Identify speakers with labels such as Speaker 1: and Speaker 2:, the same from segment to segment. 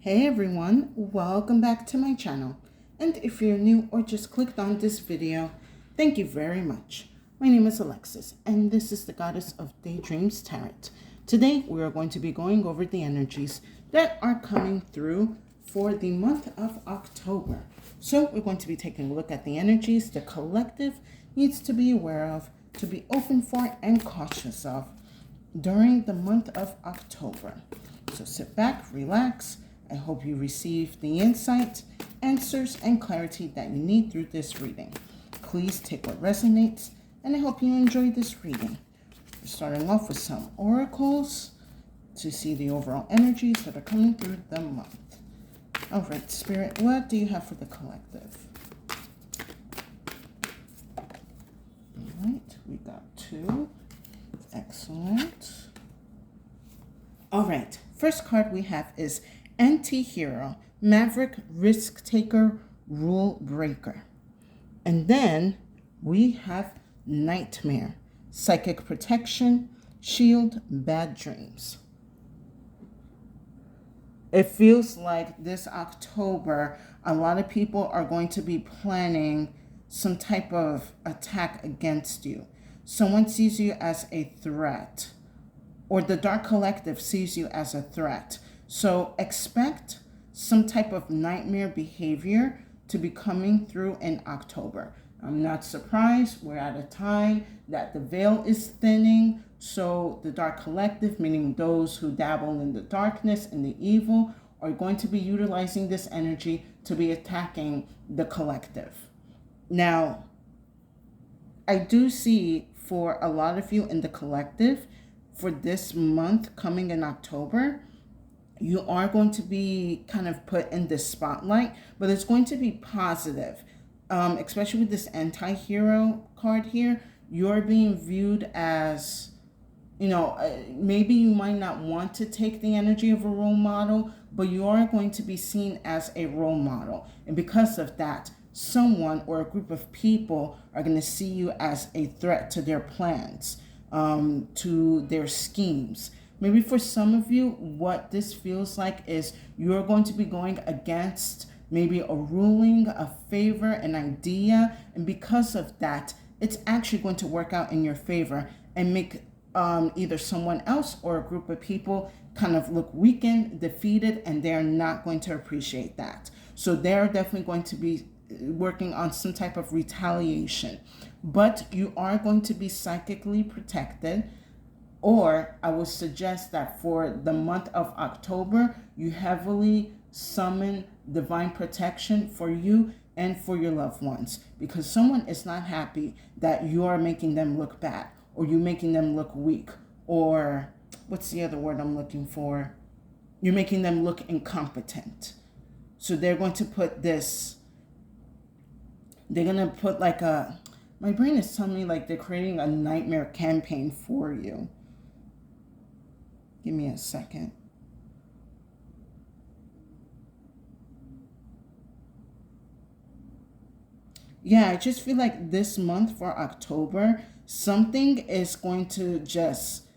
Speaker 1: Hey everyone, welcome back to my channel. And if you're new or just clicked on this video, thank you very much. My name is Alexis and this is the Goddess of Daydreams Tarot. Today we are going to be going over the energies that are coming through for the month of October. So we're going to be taking a look at the energies the collective needs to be aware of, to be open for and cautious of during the month of October. So sit back, relax. I hope you receive the insight, answers, and clarity that you need through this reading. Please take what resonates, and I hope you enjoy this reading. We're starting off with some oracles to see the overall energies that are coming through the month. All right, Spirit, what do you have for the collective? All right, we got two. Excellent. All right, first card we have is Anti-Hero, Maverick, Risk Taker, Rule Breaker. And then we have Nightmare, Psychic Protection, Shield, Bad Dreams. It feels like this October, a lot of people are going to be planning some type of attack against you. Someone sees you as a threat, or the Dark Collective sees you as a threat. So expect some type of nightmare behavior to be coming through in October. I'm not surprised. We're at a time that the veil is thinning. So the Dark Collective, meaning those who dabble in the darkness and the evil, are going to be utilizing this energy to be attacking the collective. Now, I do see for a lot of you in the collective, for this month coming in October, you are going to be kind of put in the spotlight, but it's going to be positive. Especially with this anti-hero card here, you're being viewed as, maybe you might not want to take the energy of a role model, but you are going to be seen as a role model. And because of that, someone or a group of people are going to see you as a threat to their plans, to their schemes. Maybe for some of you, what this feels like is you're going to be going against maybe a ruling, a favor, an idea. And because of that, it's actually going to work out in your favor and make either someone else or a group of people kind of look weakened, defeated, and they're not going to appreciate that. So they're definitely going to be working on some type of retaliation. But you are going to be psychically protected. Or I would suggest that for the month of October, you heavily summon divine protection for you and for your loved ones, because someone is not happy that you are making them look bad, or you making them look weak, or what's the other word I'm looking for? You're making them look incompetent. So they're going to put this, they're going to put like my brain is telling me like they're creating a nightmare campaign for you. Give me a second. Yeah, I just feel like this month for October, something is going to just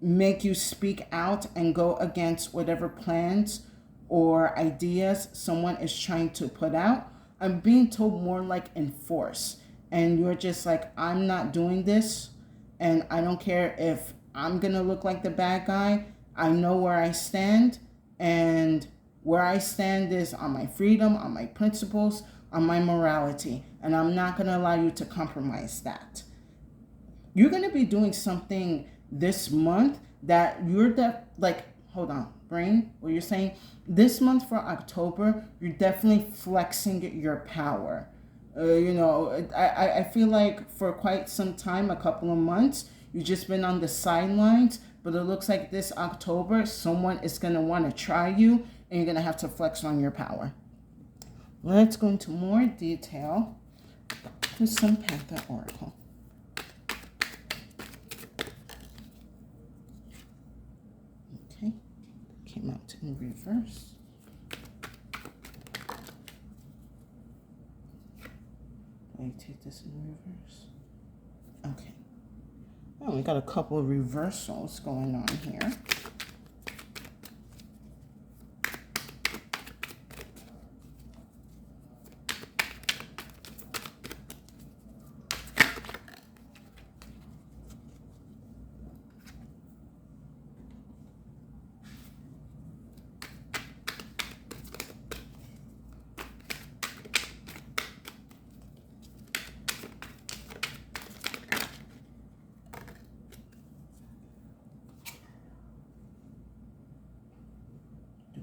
Speaker 1: make you speak out and go against whatever plans or ideas someone is trying to put out. I'm being told more like enforce. And you're just like, I'm not doing this. And I don't care if I'm going to look like the bad guy. I know where I stand, and where I stand is on my freedom, on my principles, on my morality, and I'm not going to allow you to compromise that. You're going to be doing something this month that hold on, brain, what you're saying, this month for October, you're definitely flexing your power. I feel like for quite some time, a couple of months, you've just been on the sidelines, but it looks like this October, someone is going to want to try you, and you're going to have to flex on your power. Let's go into more detail with some Panther Oracle. Okay, came out in reverse. Let me take this in reverse. Okay. Oh, we got a couple of reversals going on here.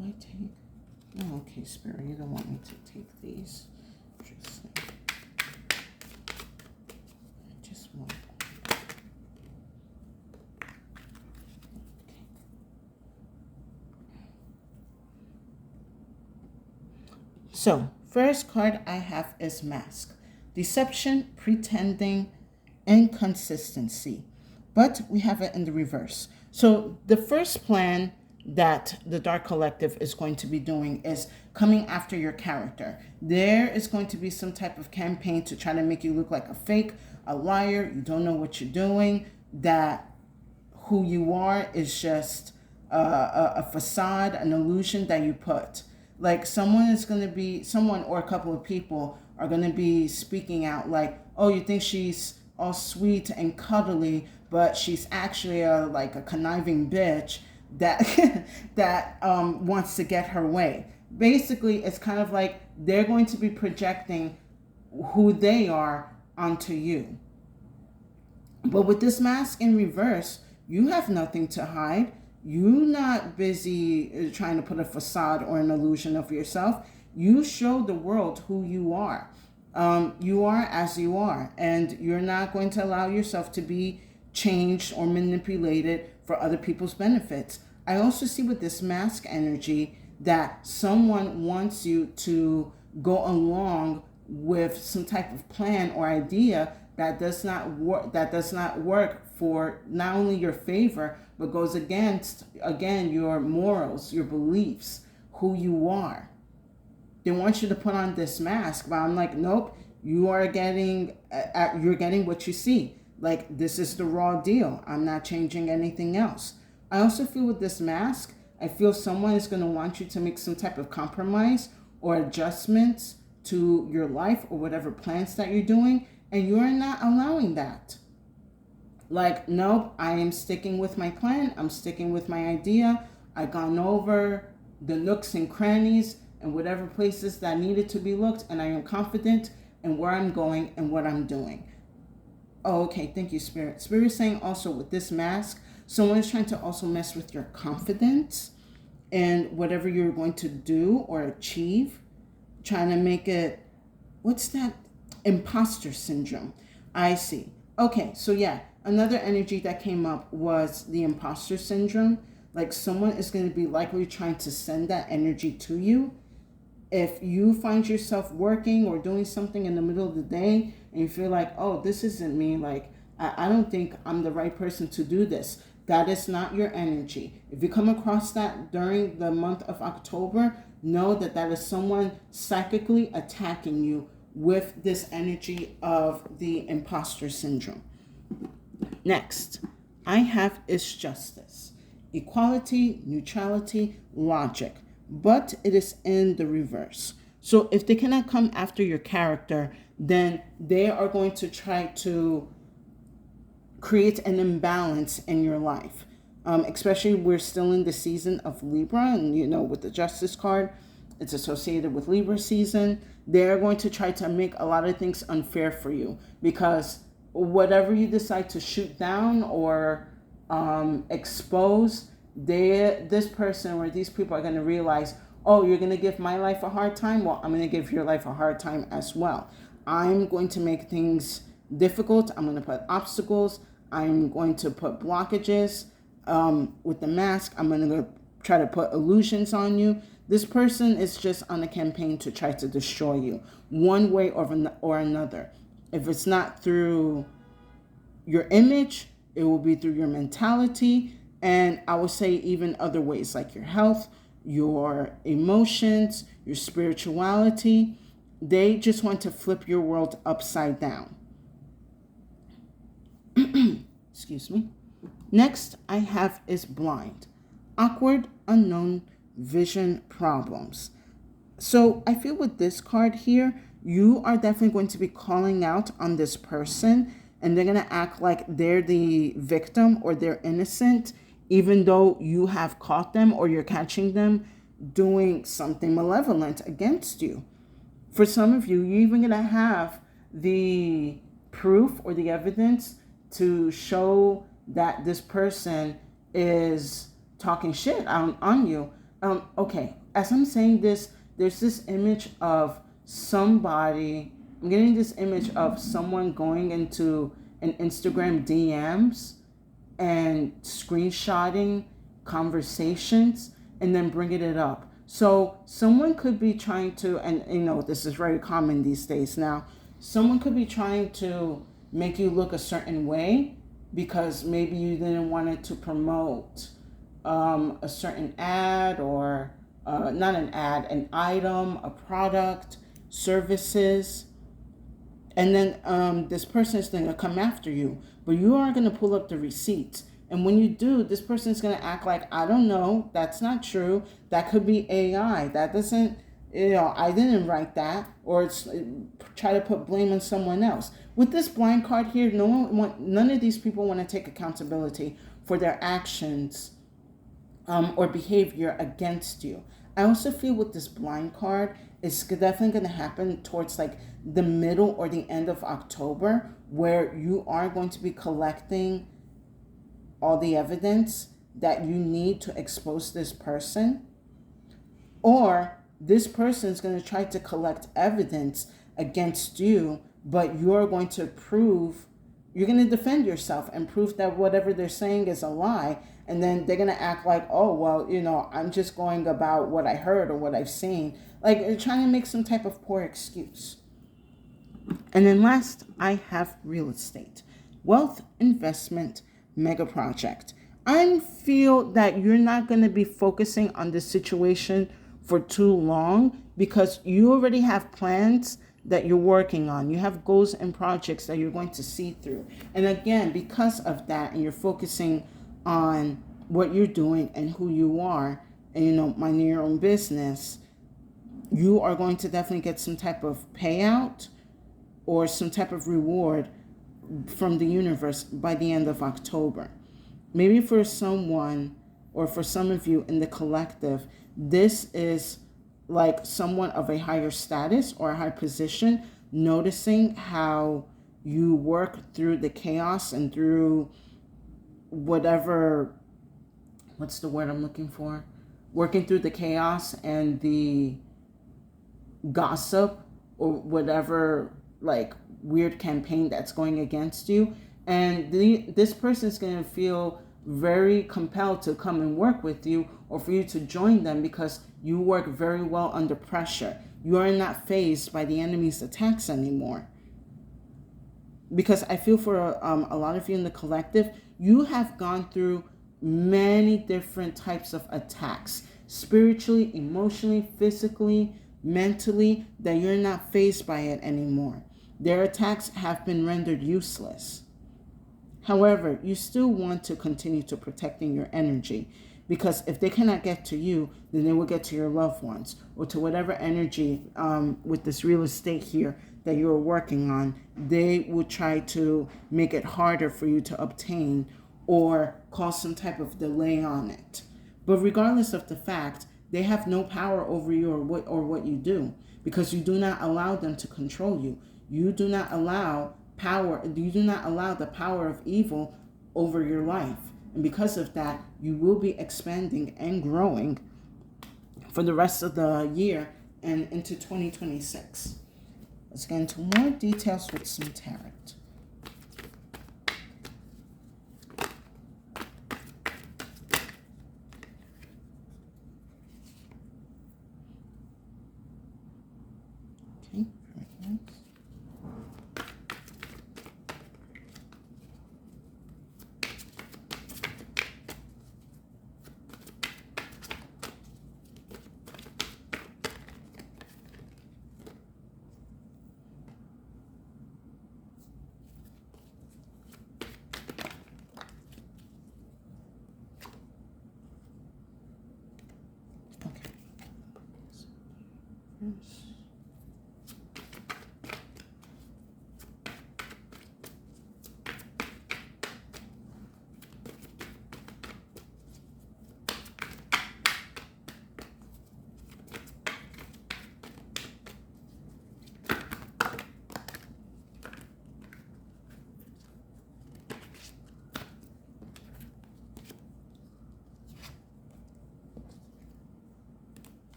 Speaker 1: do I take? Oh, okay, Spirit, you don't want me to take these. Just one. Okay. So, first card I have is Mask. Deception, pretending, inconsistency. But we have it in the reverse. So, the first plan that the Dark Collective is going to be doing is coming after your character. There is going to be some type of campaign to try to make you look like a fake, a liar, you don't know what you're doing, that who you are is just a facade, an illusion that you put. Like someone or a couple of people are going to be speaking out like, oh, you think she's all sweet and cuddly, but she's actually like a conniving bitch that that wants to get her way. Basically, it's kind of like they're going to be projecting who they are onto you. But with this mask in reverse, you have nothing to hide. You're not busy trying to put a facade or an illusion of yourself. You show the world who you are. You are as you are, and you're not going to allow yourself to be changed or manipulated for other people's benefits. I also see with this mask energy that someone wants you to go along with some type of plan or idea that does not work for not only your favor, but goes against, again, your morals, your beliefs, who you are. They want you to put on this mask, but I'm like, nope, you're getting what you see. Like, this is the raw deal. I'm not changing anything else. I also feel with this mask, I feel someone is going to want you to make some type of compromise or adjustments to your life or whatever plans that you're doing, and you're not allowing that. Like, nope, I am sticking with my plan. I'm sticking with my idea. I've gone over the nooks and crannies and whatever places that needed to be looked, and I am confident in where I'm going and what I'm doing. Oh, okay, thank you, Spirit. Spirit is saying also with this mask, someone is trying to also mess with your confidence and whatever you're going to do or achieve, trying to make it, what's that? Imposter syndrome. I see. Okay, so yeah, another energy that came up was the imposter syndrome. Like, someone is going to be likely trying to send that energy to you. If you find yourself working or doing something in the middle of the day and you feel like, oh, this isn't me, like, I don't think I'm the right person to do this, that is not your energy. If you come across that during the month of October, know that that is someone psychically attacking you with this energy of the imposter syndrome. Next, I have is justice, equality, neutrality, logic, but it is in the reverse. So if they cannot come after your character, then they are going to try to create an imbalance in your life. Especially we're still in the season of Libra, and with the Justice card, it's associated with Libra season. They're going to try to make a lot of things unfair for you, because whatever you decide to shoot down or expose, this person or these people are going to realize, oh, you're going to give my life a hard time? Well, I'm going to give your life a hard time as well. I'm going to make things difficult. I'm going to put obstacles. I'm going to put blockages. With the mask, I'm going to try to put illusions on you. This person is just on a campaign to try to destroy you one way or another. If it's not through your image, it will be through your mentality. And I would say even other ways, like your health, your emotions, your spirituality. They just want to flip your world upside down. Excuse me. Next I have is blind. Awkward, unknown, vision problems. So I feel with this card here, you are definitely going to be calling out on this person, and they're going to act like they're the victim or they're innocent, even though you have caught them or you're catching them doing something malevolent against you. For some of you, you're even going to have the proof or the evidence to show that this person is talking shit on you. Okay, as I'm saying this, there's this image of somebody, I'm getting this image of someone going into an Instagram DMs and screenshotting conversations and then bringing it up. So someone could be trying to, and this is very common these days now, someone could be trying to make you look a certain way because maybe you didn't want it to promote a certain ad, or not an ad, an item, a product, services. And then this person is going to come after you, but you are going to pull up the receipts. And when you do, this person is going to act like, I don't know, that's not true. That could be AI. That doesn't, I didn't write that. Or it's try to put blame on someone else. With this blind card here, none of these people want to take accountability for their actions or behavior against you. I also feel with this blind card, it's definitely going to happen towards like the middle or the end of October, where you are going to be collecting all the evidence that you need to expose this person, or this person is going to try to collect evidence against you, but you're going to you're going to defend yourself and prove that whatever they're saying is a lie. And then they're going to act like, oh, well, I'm just going about what I heard or what I've seen. Like they're trying to make some type of poor excuse. And then last, I have real estate, wealth investment, mega project. I feel that you're not going to be focusing on this situation for too long because you already have plans that you're working on. You have goals and projects that you're going to see through. And again, because of that, and you're focusing on what you're doing and who you are, and minding your own business, you are going to definitely get some type of payout or some type of reward from the universe by the end of October. Maybe for someone, or for some of you in the collective, this is like someone of a higher status or a high position noticing how you work through the chaos and through whatever, what's the word I'm looking for? Working through the chaos and the gossip or whatever, like weird campaign that's going against you. And this person is going to feel very compelled to come and work with you, or for you to join them, because you work very well under pressure. You are not fazed by the enemy's attacks anymore. Because I feel for a lot of you in the collective, you have gone through many different types of attacks, spiritually, emotionally, physically, mentally, that you're not fazed by it anymore. Their attacks have been rendered useless. However, you still want to continue to protecting your energy, because if they cannot get to you, then they will get to your loved ones, or to whatever energy with this real estate here that you're working on. They will try to make it harder for you to obtain or cause some type of delay on it. But regardless of the fact, they have no power over you or what you do, because you do not allow them to control you. You do not allow the power of evil over your life. And because of that, you will be expanding and growing for the rest of the year and into 2026. Let's get into more details with some tarot. Okay, very nice. Yes.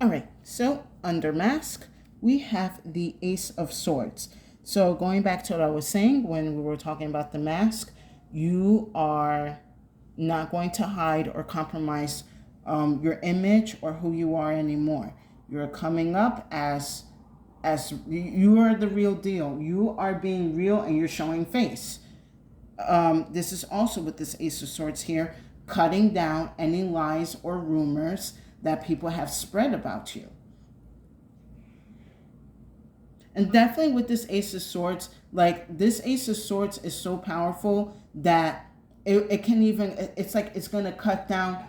Speaker 1: All right, so under mask, we have the Ace of Swords. So going back to what I was saying when we were talking about the mask, you are not going to hide or compromise your image or who you are anymore. You're coming up as you are the real deal. You are being real and you're showing face. This is also with this Ace of Swords here, cutting down any lies or rumors that people have spread about you. And definitely with this Ace of Swords, like this Ace of Swords is so powerful that it can even, it's like it's going to cut down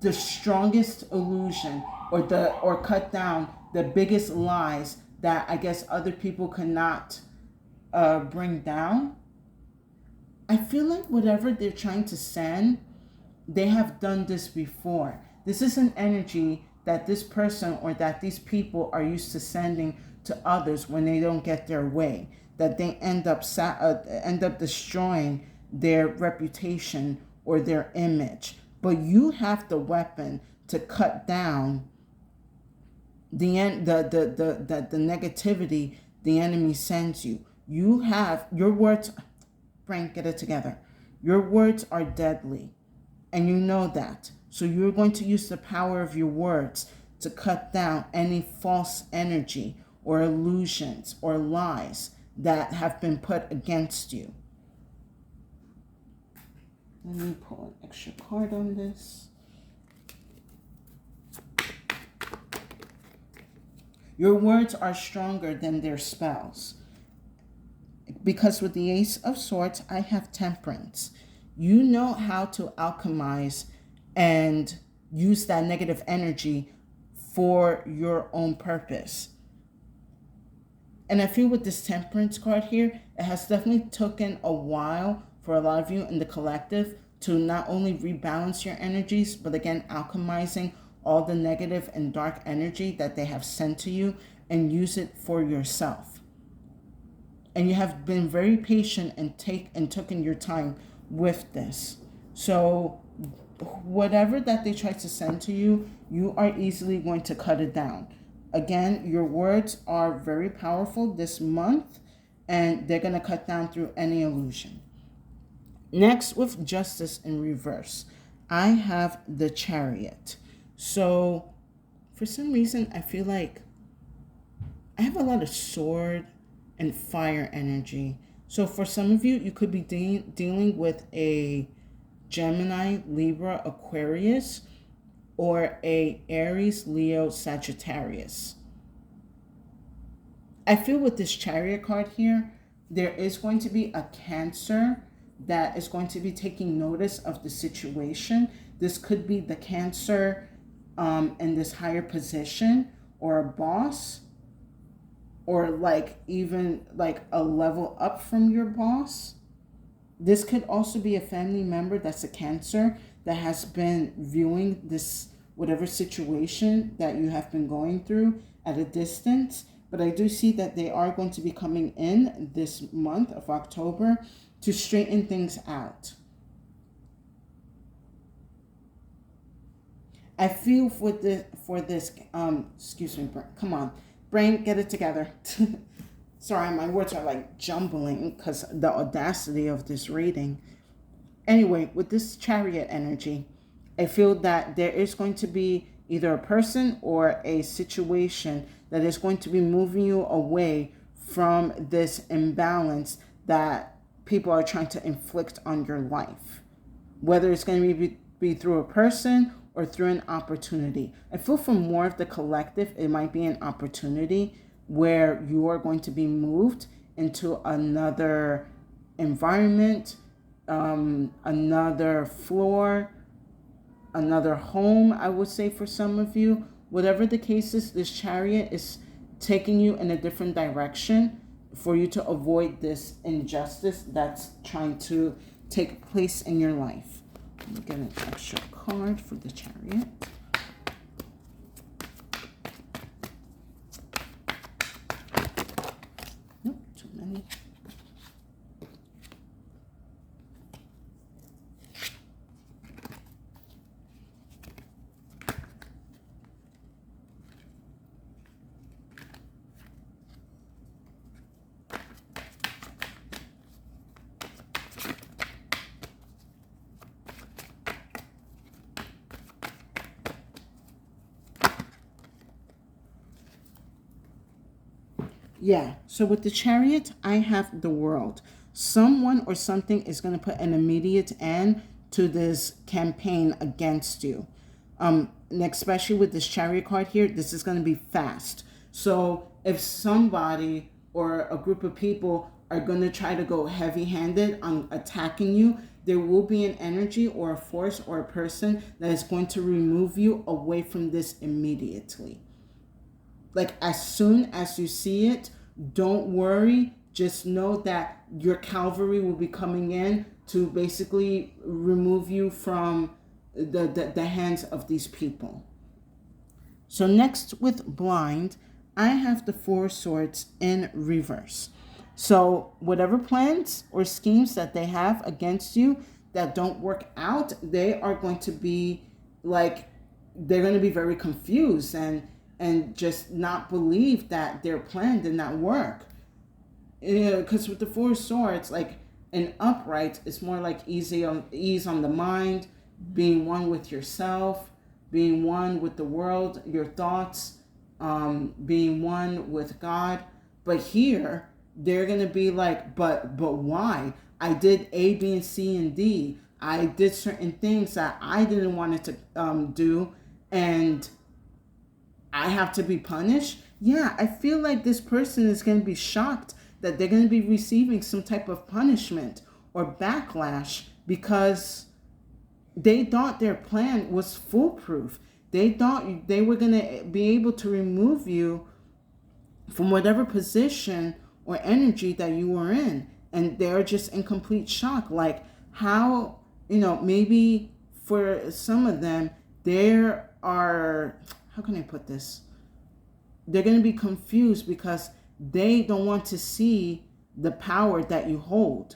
Speaker 1: the strongest illusion or cut down the biggest lies that I guess other people cannot bring down. I feel like whatever they're trying to send, they have done this before. This is an energy that this person or that these people are used to sending to others when they don't get their way, that they end up destroying their reputation or their image. But you have the weapon to cut down the negativity the enemy sends you. You have your words. Frank, get it together. Your words are deadly, and you know that. So you're going to use the power of your words to cut down any false energy or illusions or lies that have been put against you. Let me pull an extra card on this. Your words are stronger than their spells. Because with the Ace of Swords, I have Temperance. You know how to alchemize and use that negative energy for your own purpose. And I feel with this Temperance card here, it has definitely taken a while for a lot of you in the collective to not only rebalance your energies, but again, alchemizing all the negative and dark energy that they have sent to you and use it for yourself. And you have been very patient and taken your time with this. So whatever that they try to send to you, you are easily going to cut it down. Again, your words are very powerful this month, and they're going to cut down through any illusion. Next, with Justice in reverse, I have the Chariot. So for some reason, I feel like I have a lot of sword and fire energy. So for some of you, you could be dealing with a Gemini, Libra, Aquarius, or a Aries, Leo, Sagittarius. I feel with this Chariot card here, there is going to be a Cancer that is going to be taking notice of the situation. This could be the Cancer in this higher position, or a boss, or like even like a level up from your boss. This could also be a family member that's a Cancer that has been viewing this whatever situation that you have been going through at a distance. But I do see that they are going to be coming in this month of October to straighten things out. I feel for this, excuse me, come on, brain, get it together. Sorry, my words are like jumbling because the audacity of this reading. Anyway, with this Chariot energy, I feel that there is going to be either a person or a situation that is going to be moving you away from this imbalance that people are trying to inflict on your life. Whether it's going to be through a person or through an opportunity. I feel for more of the collective, it might be an opportunity where you are going to be moved into another environment, another floor, another home, I would say for some of you. Whatever the case is, this Chariot is taking you in a different direction for you to avoid this injustice that's trying to take place in your life. Let me get an extra card for the Chariot. Nope, too many. Yeah. So with the Chariot, I have the World. Someone or something is going to put an immediate end to this campaign against you. And especially with this Chariot card here, this is going to be fast. So if somebody or a group of people are going to try to go heavy-handed on attacking you, there will be an energy or a force or a person that is going to remove you away from this immediately. Like as soon as you see it, don't worry. Just know that your cavalry will be coming in to basically remove you from the hands of these people. So next with Blind, I have the Four Swords in reverse. So whatever plans or schemes that they have against you that don't work out, they are going to be like, they're going to be very confused and just not believe that their plan did not work. Because with the Four Swords, like an upright, it's more like ease on the mind, being one with yourself, being one with the world, your thoughts, being one with God. But here, they're going to be like, but why? I did A, B, and C, and D. I did certain things that I didn't want it to do, and I have to be punished. Yeah, I feel like this person is going to be shocked that they're going to be receiving some type of punishment or backlash because they thought their plan was foolproof. They thought they were going to be able to remove you from whatever position or energy that you were in. And they're just in complete shock. Like how, maybe for some of them, there are, how can I put this? They're going to be confused because they don't want to see the power that you hold.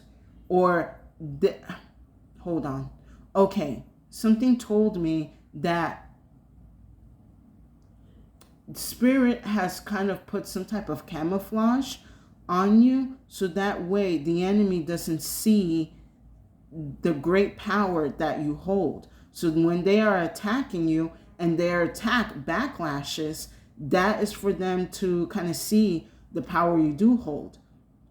Speaker 1: Hold on. Okay, something told me that Spirit has kind of put some type of camouflage on you so that way the enemy doesn't see the great power that you hold. So when they are attacking you and their attack backlashes, that is for them to kind of see the power you do hold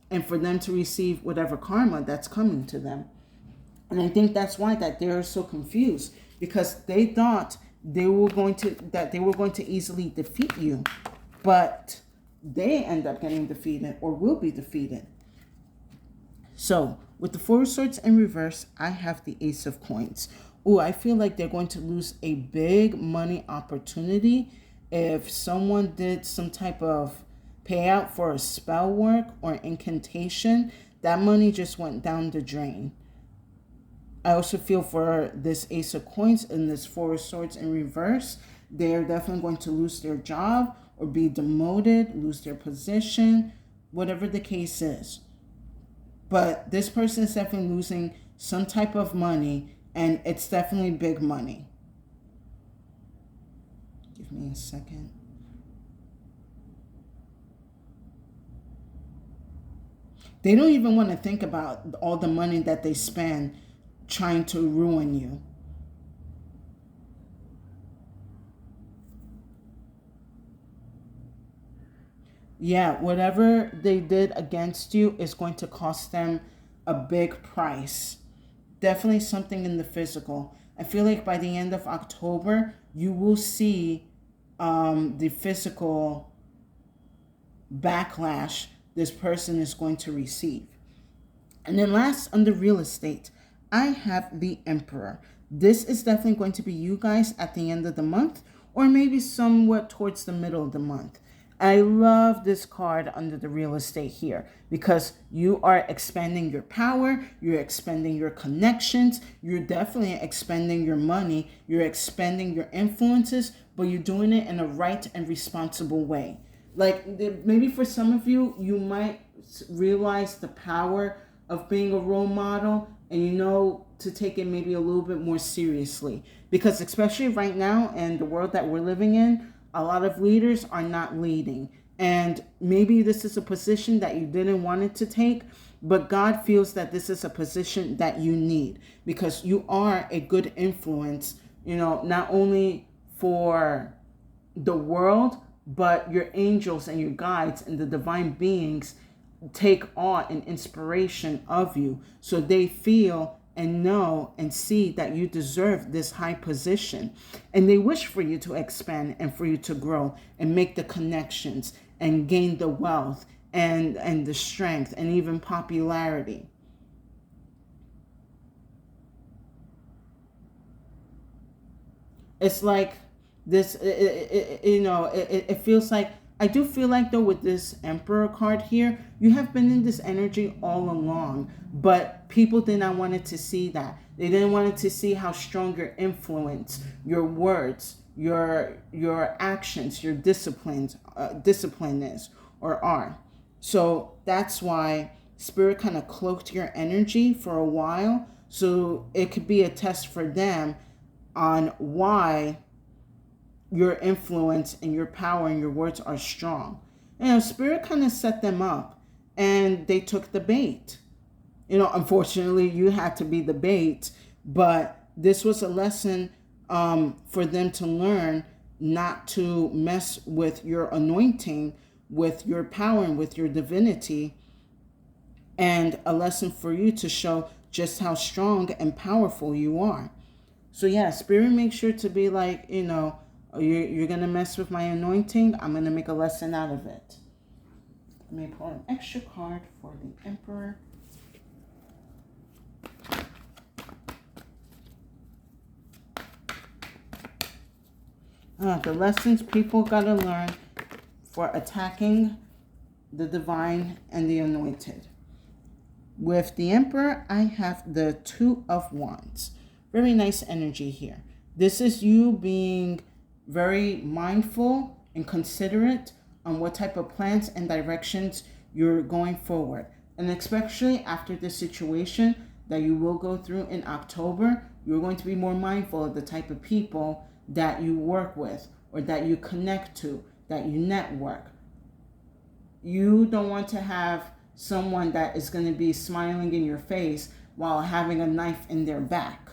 Speaker 1: and for them to receive whatever karma that's coming to them. And I think that's why that they're so confused, because they thought they were going to easily defeat you, but they end up getting defeated or will be defeated. So with the Four Swords in reverse, I have the Ace of Coins. Oh, I feel like they're going to lose a big money opportunity if someone did some type of payout for a spell work or incantation. That money just went down the drain. I also feel for this Ace of Coins and this Four Swords in reverse, they're definitely going to lose their job or be demoted, lose their position, whatever the case is. But this person is definitely losing some type of money, and it's definitely big money. Give me a second. They don't even want to think about all the money that they spend trying to ruin you. Yeah, whatever they did against you is going to cost them a big price. Definitely something in the physical. I feel like by the end of October, you will see the physical backlash this person is going to receive. And then last, under real estate, I have the Emperor. This is definitely going to be you guys at the end of the month, or maybe somewhat towards the middle of the month. I love this card under the real estate here because you are expanding your power, you're expanding your connections, you're definitely expanding your money, you're expanding your influences, but you're doing it in a right and responsible way. Like maybe for some of you, you might realize the power of being a role model, and to take it maybe a little bit more seriously, because especially right now in the world that we're living in, a lot of leaders are not leading, and maybe this is a position that you didn't want it to take, but God feels that this is a position that you need because you are a good influence, not only for the world, but your angels and your guides and the divine beings take awe and inspiration of you. So they feel and know and see that you deserve this high position. And they wish for you to expand and for you to grow and make the connections and gain the wealth and the strength and even popularity. It's like this, it feels like, I do feel like though with this Emperor card here, you have been in this energy all along, but people did not want to see that. They didn't want to see how strong your influence, your words, your actions, your discipline is or are. So that's why Spirit kind of cloaked your energy for a while, so it could be a test for them on why your influence and your power and your words are strong. Spirit kind of set them up and they took the bait. Unfortunately, you had to be the bait, but this was a lesson for them to learn not to mess with your anointing, with your power, and with your divinity, and a lesson for you to show just how strong and powerful you are. So yeah, Spirit makes sure to be like, you're going to mess with my anointing, I'm going to make a lesson out of it. Let me pull an extra card for the Emperor. The lessons people got to learn for attacking the divine and the anointed. With the Emperor, I have the Two of Wands. Very nice energy here. This is you being very mindful and considerate on what type of plans and directions you're going forward. And especially after this situation that you will go through in October, you're going to be more mindful of the type of people that you work with or that you connect to, that you network. You don't want to have someone that is going to be smiling in your face while having a knife in their back.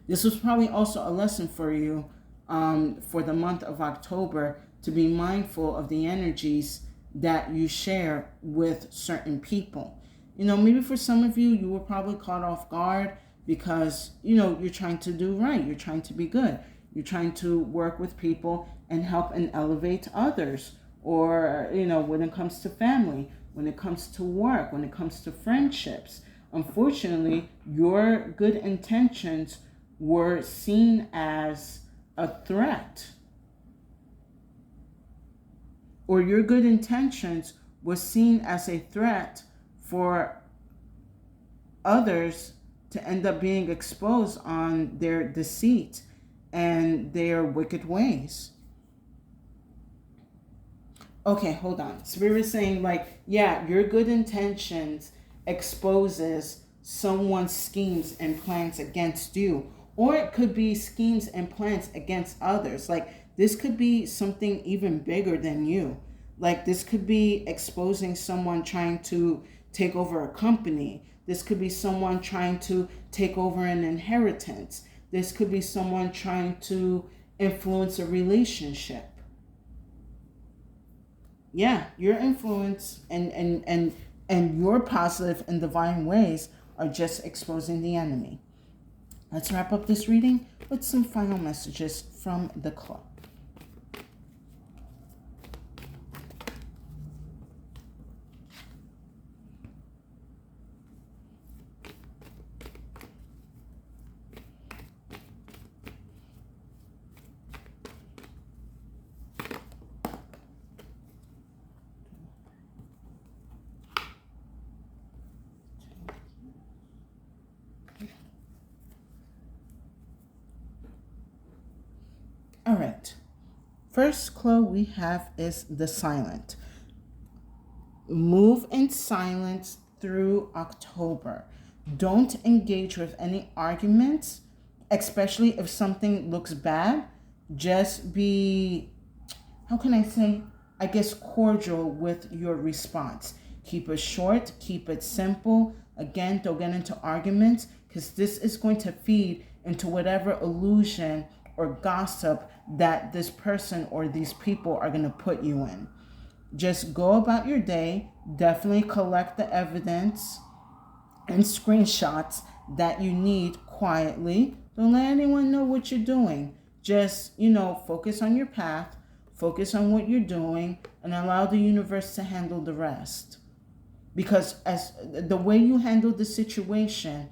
Speaker 1: This was probably also a lesson for you for the month of October, to be mindful of the energies that you share with certain people. Maybe for some of you, you were probably caught off guard because, you're trying to do right. You're trying to be good. You're trying to work with people and help and elevate others. Or, when it comes to family, when it comes to work, when it comes to friendships. Unfortunately, your good intentions were seen as a threat, or your good intentions was seen as a threat for others to end up being exposed on their deceit and their wicked ways. Okay, hold on. Spirit is saying your good intentions exposes someone's schemes and plans against you. Or it could be schemes and plans against others. This could be something even bigger than you. This could be exposing someone trying to take over a company. This could be someone trying to take over an inheritance. This could be someone trying to influence a relationship. Yeah, your influence and your positive and divine ways are just exposing the enemy. Let's wrap up this reading with some final messages from the club. All right. First clue we have is the silent. Move in silence through October. Don't engage with any arguments, especially if something looks bad. Just be, cordial with your response. Keep it short, keep it simple. Again, don't get into arguments because this is going to feed into whatever illusion or gossip that this person or these people are going to put you in. Just go about your day. Definitely collect the evidence and screenshots that you need quietly. Don't let anyone know what you're doing. Just, focus on your path, focus on what you're doing, and allow the universe to handle the rest. Because as the way you handle the situation,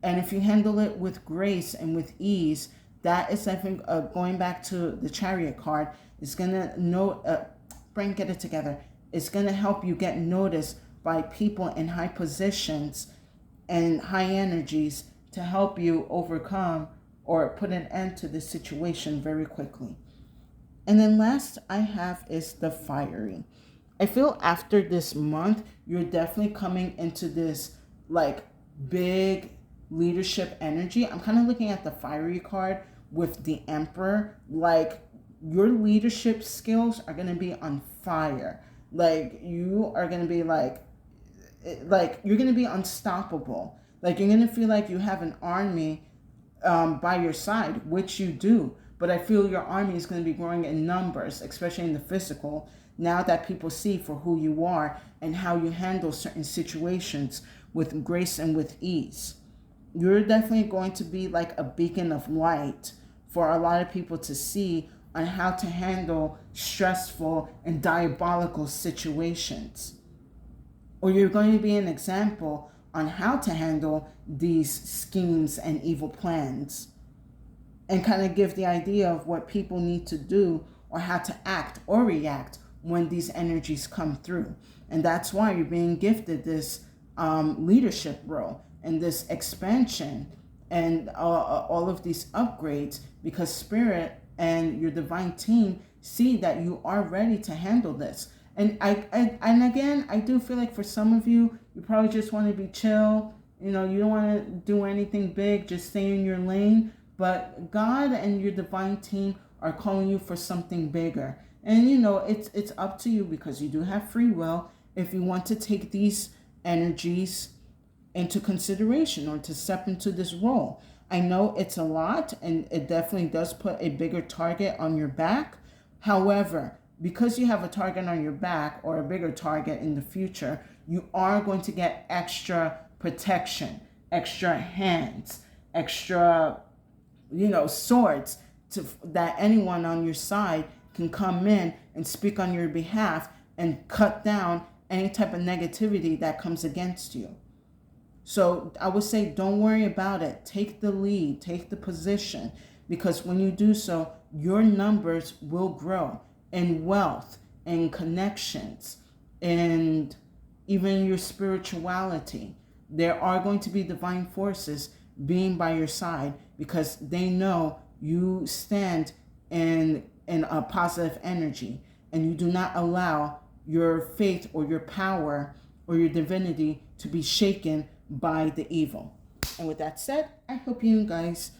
Speaker 1: and if you handle it with grace and with ease, that is, I think, going back to the Chariot card, it's going to get it together. It's going to help you get noticed by people in high positions and high energies to help you overcome or put an end to the situation very quickly. And then last I have is the fiery. I feel after this month, you're definitely coming into this like big leadership energy. I'm kind of looking at the fiery card with the Emperor. Like your leadership skills are going to be on fire. Like you are going to be like you're going to be unstoppable. Like you're going to feel like you have an army by your side, which you do. But I feel your army is going to be growing in numbers, especially in the physical, now that people see for who you are and how you handle certain situations with grace and with ease. You're definitely going to be like a beacon of light for a lot of people to see on how to handle stressful and diabolical situations. Or you're going to be an example on how to handle these schemes and evil plans, and kind of give the idea of what people need to do or how to act or react when these energies come through. And that's why you're being gifted this leadership role and this expansion and all of these upgrades, because Spirit and your divine team see that you are ready to handle this. And I do feel like for some of you, you probably just want to be chill. You don't want to do anything big, just stay in your lane. But God and your divine team are calling you for something bigger. And it's up to you, because you do have free will, if you want to take these energies into consideration or to step into this role. I know it's a lot, and it definitely does put a bigger target on your back. However, because you have a target on your back or a bigger target in the future, you are going to get extra protection, extra hands, extra, swords that anyone on your side can come in and speak on your behalf and cut down any type of negativity that comes against you. So I would say don't worry about it. Take the lead, take the position, because when you do so, your numbers will grow in wealth and connections and even your spirituality. There are going to be divine forces being by your side, because they know you stand in a positive energy, and you do not allow your faith or your power or your divinity to be shaken by the evil. And with that said, I hope you guys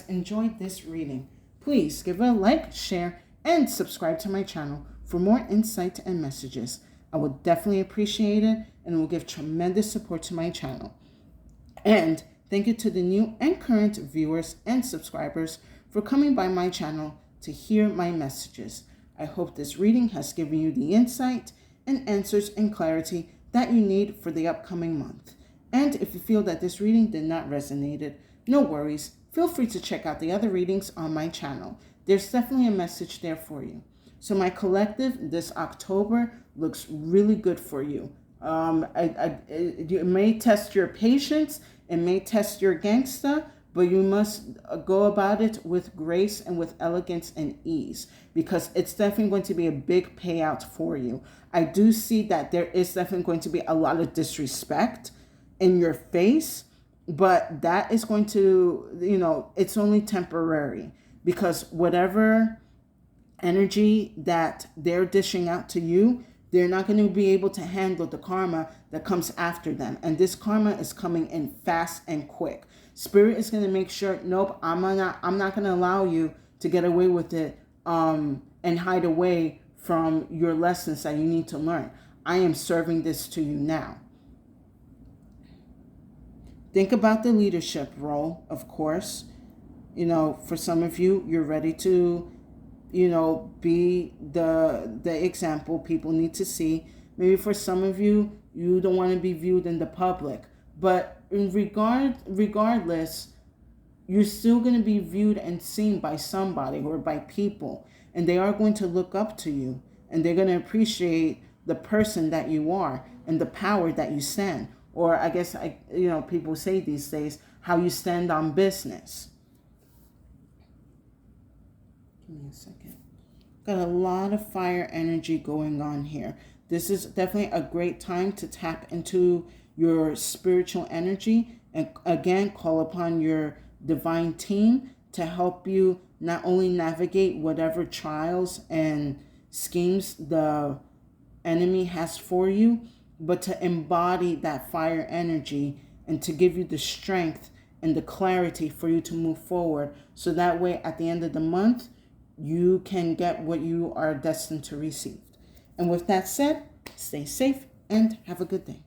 Speaker 1: enjoyed this reading. Please give it a like, share, and subscribe to my channel for more insight and messages. I would definitely appreciate it, and it will give tremendous support to my channel. And thank you to the new and current viewers and subscribers for coming by my channel to hear my messages. I hope this reading has given you the insight and answers and clarity that you need for the upcoming month. And if you feel that this reading did not resonate, no worries. Feel free to check out the other readings on my channel. There's definitely a message there for you. So my collective this October looks really good for you. It may test your patience, it may test your gangsta, but you must go about it with grace and with elegance and ease, because it's definitely going to be a big payout for you. I do see that there is definitely going to be a lot of disrespect in your face, but that is going to, it's only temporary, because whatever energy that they're dishing out to you, they're not going to be able to handle the karma that comes after them. And this karma is coming in fast and quick. Spirit is going to make sure, nope, I'm not going to allow you to get away with it and hide away from your lessons that you need to learn. I am serving this to you now. Think about the leadership role, of course. You know, for some of you, you're ready to, you know, be the example people need to see. Maybe for some of you, you don't want to be viewed in the public. But regardless, you're still going to be viewed and seen by somebody or by people, and they are going to look up to you, and they're going to appreciate the person that you are and the power that you stand, or I guess people say these days, how you stand on business. Give me a second. Got a lot of fire energy going on here. This is definitely a great time to tap into your spiritual energy and again call upon your divine team to help you not only navigate whatever trials and schemes the enemy has for you, but to embody that fire energy and to give you the strength and the clarity for you to move forward. So that way, at the end of the month, you can get what you are destined to receive. And with that said, stay safe and have a good day.